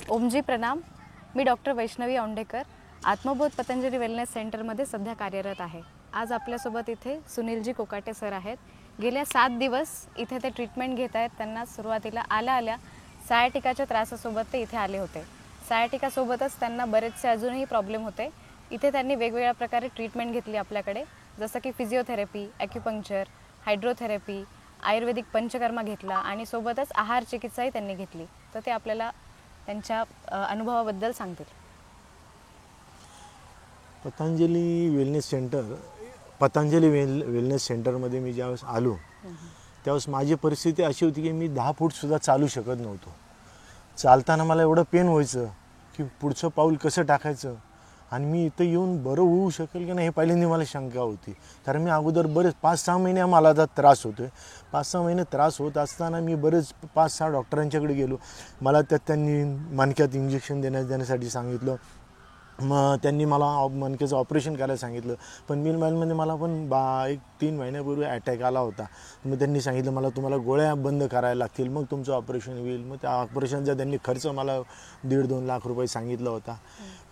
ओमजी प्रणाम. मी डॉक्टर वैष्णवी औंडेकर आत्मबोध पतंजली वेलनेस सेंटरमध्ये सध्या कार्यरत आहे. आज आपल्यासोबत इथे सुनीलजी कोकाटे सर आहेत. गेल्या 7 दिवस इथे ते ट्रीटमेंट घेत आहेत. त्यांना सुरुवातीला आल्या सायाटिकाच्या त्रासासोबत ते इथे आले होते. सायाटिकासोबतच त्यांना बरेचसे अजूनही प्रॉब्लेम होते. इथे त्यांनी वेगवेगळ्या प्रकारे ट्रीटमेंट घेतली आपल्याकडे, जसं की फिजिओथेरपी, ॲक्युपंक्चर, हायड्रोथेरपी, आयुर्वेदिक पंचकर्मा घेतला आणि सोबतच आहार चिकित्साही त्यांनी घेतली. तर ते आपल्याला त्यांच्या अनुभवाबद्दल सांगतील. पतंजली वेलनेस सेंटरमध्ये मी ज्यावेळेस आलो त्यावेळेस माझी परिस्थिती अशी होती की मी 10 फूटसुद्धा चालू शकत नव्हतो. चालताना मला एवढं पेन व्हायचं की पुढचं पाऊल कसं टाकायचं आणि मी इथं येऊन बरं होऊ शकेल की नाही हे पहिल्यांदा मला शंका होती. कारण मी अगोदर बरेच 5-6 महिने मला आता त्रास होतो आहे. 5-6 महिने त्रास होत असताना मी बरेच 5-6 डॉक्टरांच्याकडे गेलो. मला त्यांनी मणक्यात इंजेक्शन देण्यासाठी सांगितलं. मग त्यांनी मला मणक्याचं ऑपरेशन करायला सांगितलं. पण मीनवाईलमध्ये मला पण 1-3 महिन्यापूर्वी अटॅक आला होता. मग त्यांनी सांगितलं मला तुम्हाला गोळ्या बंद करायला लागतील मग तुमचं ऑपरेशन होईल. मग त्या ऑपरेशनचा त्यांनी खर्च मला 1.5-2 लाख रुपये सांगितला होता.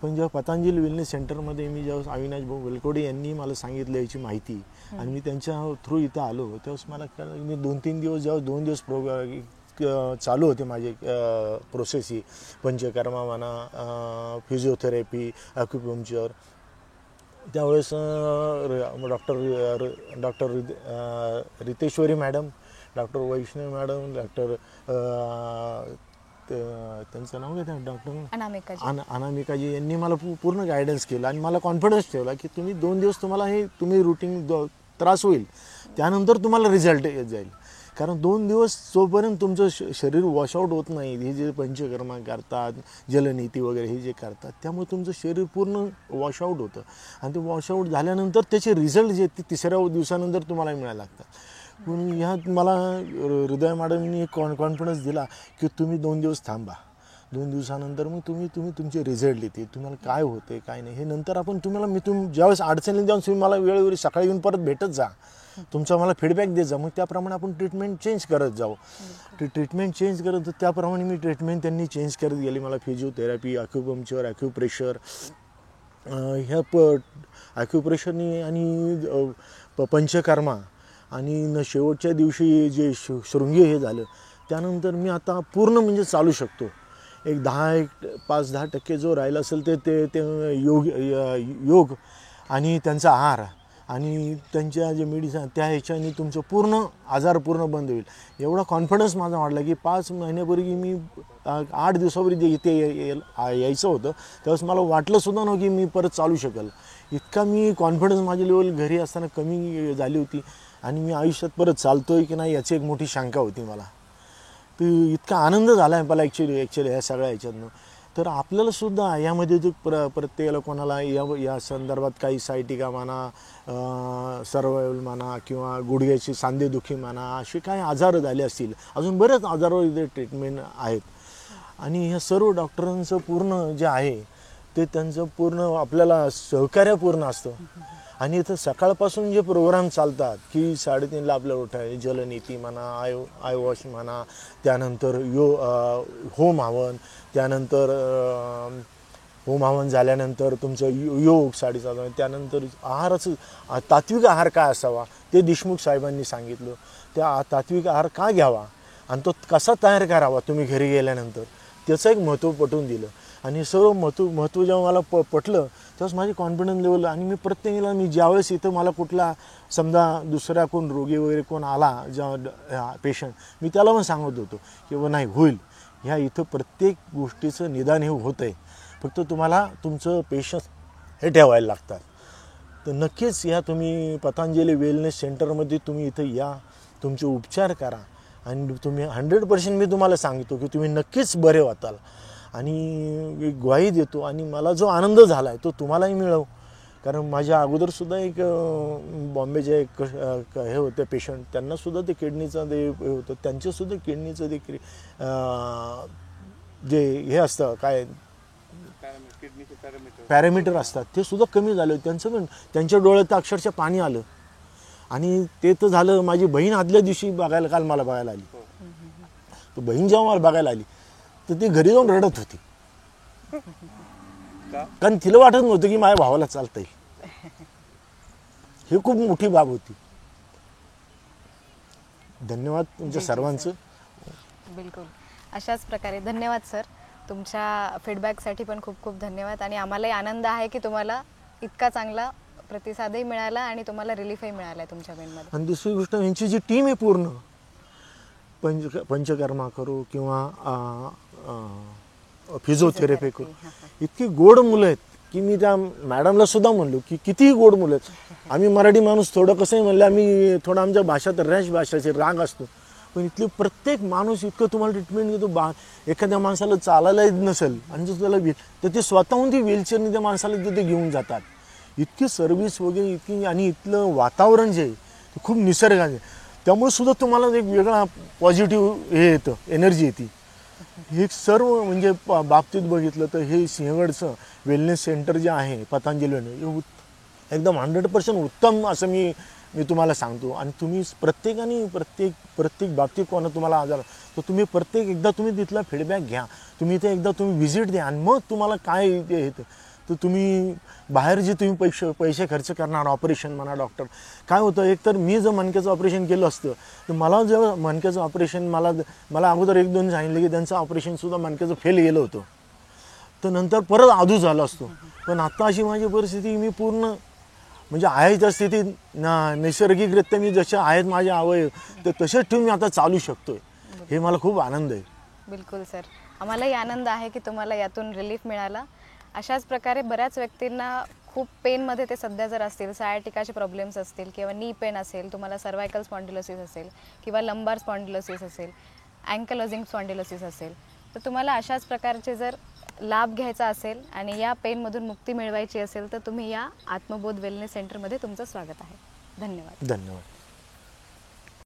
पण जेव्हा पतंजली वेलनेस सेंटरमध्ये मी जेव्हा अविनाश भाऊ वेलकोडे यांनी मला सांगितलं याची माहिती आणि मी त्यांच्या थ्रू इथं आलो तेव्हाच मला कळलं. मी 2-3 दिवस जेव्हा 2 दिवस चालू होते माझे प्रोसेस ही पंचकर्मा म्हणा, फिजिओथेरपी, ॲक्युपंक्चर. त्यावेळेस doctor Riteshwari madam, doctor Vaishnavi madam, doctor त्यांचं नाव काय डॉक्टर अनामिकाजी यांनी मला पूर्ण गायडन्स केलं आणि मला कॉन्फिडन्स ठेवला की तुम्ही 2 दिवस तुम्हाला हे तुम्ही रुटीन त्रास होईल त्यानंतर तुम्हाला रिझल्ट येत जाईल. कारण 2 दिवस जोपर्यंत तुमचं शरीर वॉशआउट होत नाही, हे जे पंचकर्मा करतात, जलनीती वगैरे हे जे करतात त्यामुळे तुमचं शरीर पूर्ण वॉशआउट होतं आणि ते वॉशआउट झाल्यानंतर त्याचे रिझल्ट जे ते 3ऱ्या दिवसानंतर तुम्हाला मिळायला लागतात. पण ह्यात मला हृदय मॅडमनी एक कॉन्फिडन्स दिला की तुम्ही 2 दिवस थांबा. 2 दिवसानंतर मग तुम्ही तुमचे रिझल्ट येते, तुम्हाला काय होते काय नाही हे नंतर आपण तुम्हाला मी ज्यावेळेस अडचणी जाऊन तुम्ही मला वेळोवेळी सकाळी येऊन परत भेटत जा, तुमचा मला फीडबॅक देत जा. मग त्याप्रमाणे आपण ट्रीटमेंट चेंज करत जाऊ. ट्रीटमेंट चेंज करत त्याप्रमाणे मी ट्रीटमेंट त्यांनी चेंज करत गेली. मला फिजिओथेरपी, ॲक्युपंक्चर, ॲक्युप्रेशर ह्या ॲक्युप्रेशरनी आणि पंचकर्मा आणि शेवटच्या दिवशी जे शृंगी हे झालं त्यानंतर मी आता पूर्ण म्हणजे चालू शकतो. एक 5-10% जो राहिला असेल ते योग आणि त्यांचा आहार आणि त्यांच्या जे मेडिसिन त्या ह्याच्याने तुमचं पूर्ण आजार पूर्ण बंद होईल एवढा कॉन्फिडन्स माझा वाढला की 5 महिन्यापूर्वी मी 8 दिवसापूर्वी इथे यायचं होतं त्यावेळेस मला वाटलंसुद्धा नव्हतं की मी परत चालू शकेल. इतका मी कॉन्फिडन्स माझी लेवल घरी असताना कमी झाली होती आणि मी आयुष्यात परत चालतोय की नाही याची एक मोठी शंका होती मला. तर इतका आनंद झाला आहे मला ॲक्च्युली ह्या सगळ्या ह्याच्यातनं. तर आपल्यालासुद्धा यामध्ये जो प्रत्येकाला कोणाला या संदर्भात काही सायटिका म्हणा, सर्वायवल म्हणा किंवा गुडघ्याची सांधेदुखी म्हणा असे काही आजार झाले असतील, अजून बरेच आजारावर इथे ट्रीटमेंट आहेत. आणि ह्या सर्व डॉक्टरांचं पूर्ण जे आहे ते त्यांचं पूर्ण आपल्याला सहकार्यपूर्ण असतं. आणि इथं सकाळपासून जे प्रोग्राम चालतात की 3:30ला आपल्याला उठाय, जलनीती म्हणा, आय वॉश म्हणा, त्यानंतर होम हवन, त्यानंतर होम हवन झाल्यानंतर तुमचं योग 7:30, त्यानंतर आहाराचं तात्विक आहार काय असावा ते देशमुख साहेबांनी सांगितलं. त्या तात्विक आहार का घ्यावा आणि तो कसा तयार करावा तुम्ही घरी गेल्यानंतर त्याचं एक महत्त्व पटवून दिलं. आणि सर्व महत्त्व जेव्हा मला पटलं तेव्हाच माझी कॉन्फिडन्स लेवल आणि मी प्रत्येकाला मी ज्यावेळेस इथं मला कुठला समजा दुसऱ्या कोण रोगी वगैरे कोण आला जेव्हा पेशंट मी त्याला पण सांगत होतो की नाही होईल. ह्या इथं प्रत्येक गोष्टीचं निदान हे होतं आहे, फक्त तुम्हाला तुमचं पेशन्स हे ठेवायला लागतात. तर नक्कीच ह्या तुम्ही पतंजली वेलनेस सेंटरमध्ये तुम्ही इथं या, तुमचे उपचार करा आणि तुम्ही 100% मी तुम्हाला सांगतो की तुम्ही नक्कीच बरे होताल. आणि एक ग्वाही देतो आणि मला जो आनंद झाला आहे तो तुम्हालाही मिळव. कारण माझ्या अगोदरसुद्धा एक बॉम्बेचे एक हे होते पेशंट, त्यांनासुद्धा ते किडनीचं ते होतं, त्यांचंसुद्धा किडनीचं ते जे हे असतं काय पॅरामीटर असतात ते सुद्धा कमी झालं. त्यांचं पण त्यांच्या डोळ्यात अक्षरशः पाणी आलं. आणि ते तर झालं. माझी बहीण आदल्या दिवशी काल मला बघायला आली. तर बहीण जेव्हा मला बघायला आली तर ती घरी जाऊन रडत होती कारण तिला वाटत नव्हतं की माझ्या भावाला चालता येईल. ही खूप मोठी बाब होती. धन्यवाद तुमच्या सर्वांचं. बिलकुल. अशाच प्रकारे धन्यवाद सर. तुमच्या फीडबॅकसाठी पण खूप खूप धन्यवाद. आणि आम्हालाही आनंद आहे की तुम्हाला इतका चांगला प्रतिसादही मिळाला आणि तुम्हाला रिलीफही मिळाला आहे तुमच्या पेनमध्ये. आणि दुसरी गोष्ट, यांची जी टीम आहे पूर्ण, पंचकर्मा करू किंवा फिजिओथेरपी करू, इतकी गोड मुलं आहेत की मी त्या मॅडमला सुद्धा म्हणलो की कितीही गोड मुलं आहेत. आम्ही मराठी माणूस थोडं कसंही म्हणलं, आम्ही थोडं आमच्या भाषात रॅश भाषाचे राग असतो, पण इथले प्रत्येक माणूस इतकं तुम्हाला ट्रीटमेंट देतो. एखाद्या माणसाला चालायला येत नसेल आणि जर त्याला तर ते स्वतःहून ती व्हीलचेअरने त्या माणसाला तिथे घेऊन जातात. इतकी सर्व्हिस वगैरे इतकी, आणि इथलं वातावरण जे आहे ते खूप निसर्गाचे, त्यामुळे सुद्धा तुम्हाला एक वेगळा पॉझिटिव्ह हे येतं, एनर्जी येते. हे सर्व म्हणजे बाबतीत बघितलं तर हे सिंहगडचं वेलनेस सेंटर जे आहे पतंजली हे एकदम 100% उत्तम असं मी तुम्हाला सांगतो. आणि तुम्ही प्रत्येकाने प्रत्येक बाबतीत कोणा तुम्हाला आजार तर तुम्ही एकदा तुम्ही तिथला फीडबॅक घ्या. तुम्ही इथे एकदा तुम्ही व्हिजिट द्या आणि मग तुम्हाला काय येतं तर तुम्ही बाहेर जे तुम्ही पैसे खर्च करणार, ऑपरेशन म्हणा, डॉक्टर काय होतं, एक तर मी जर मणक्याचं ऑपरेशन केलं असतं तर मला जेव्हा मणक्याचं ऑपरेशन मला अगोदर 1-2 सांगितलं की त्यांचं ऑपरेशनसुद्धा मणक्याचं फेल गेलं होतं, तर नंतर परत आधू झाला असतो. पण आत्ता अशी माझी परिस्थिती, मी पूर्ण म्हणजे आहे त्या स्थितीत नैसर्गिकरित्या मी जसे आहेत माझे अवयव तर तसेच ठेवून मी आता चालू शकतोय. हे मला खूप आनंद आहे. बिलकुल सर. आम्हालाही आनंद आहे की तुम्हाला यातून रिलीफ मिळाला. अशाच प्रकारे बऱ्याच व्यक्तींना खूप पेनमध्ये ते सध्या जर असतील, सायाटिकाचे प्रॉब्लेम्स असतील किंवा नी पेन असेल, तुम्हाला सर्वायकल स्पॉन्डिलोसिस असेल किंवा लंबार स्पॉन्डिलोसिस असेल, अँकलोजिंग स्पॉन्डिलोसिस असेल, तर तुम्हाला अशाच प्रकारचे जर लाभ घ्यायचा असेल आणि या पेनमधून मुक्ती मिळवायची असेल तर तुम्ही या आत्मबोध वेलनेस सेंटरमध्ये तुमचं स्वागत आहे. धन्यवाद. धन्यवाद.